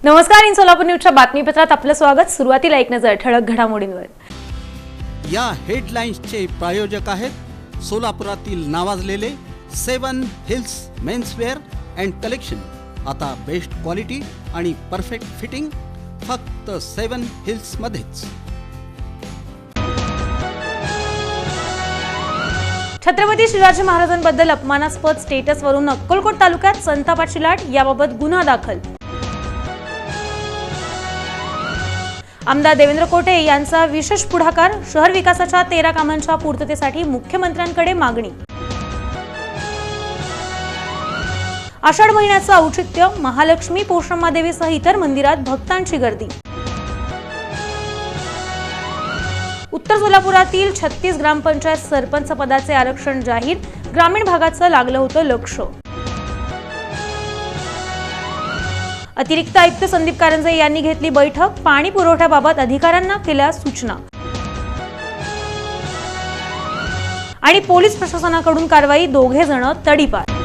नमस्कार, इन सोलापूर न्यूजच्या बातमीपत्रात आपलं स्वागत। सुरुवातीला एक नजर ठळक घडामोडींवर। या हेडलाईन्सचे प्रायोजक आहेत सोलापुरातील नावाजलेले 7 हिल्स मेन्सवेअर अँड कलेक्शन। आता बेस्ट क्वालिटी आणि परफेक्ट फिटिंग फक्त 7 हिल्स मध्येच। छत्रपती शिवाजी महाराजांबद्दल अपमानास्पद स्टेटसवरून अक्कलकोट तालुक्यात संतापाची लाट, याबाबत गुन्हा दाखल। आमदार देवेंद्र कोटे यांचा विशेष पुढाकार, शहर विकासाच्या 13 कामांच्या पूर्ततेसाठी मुख्यमंत्र्यांकडे मागणी। आषाढ महिन्याचं औचित्य, महालक्ष्मी पोषम्मादेवीसह इतर मंदिरात भक्तांची गर्दी। उत्तर सोलापुरातील 36 ग्रामपंचायत सरपंच पदाचे आरक्षण जाहीर, ग्रामीण भागाचं लागलं होतं लक्ष। अतिरिक्त आयुक्त संदीप कारंजे यांनी घेतली बैठक, पाणी पुरवठ्याबाबत अधिकाऱ्यांना केल्या सूचना। आणि पोलीस प्रशासनाकडून कारवाई, दोघे जण तडीपार।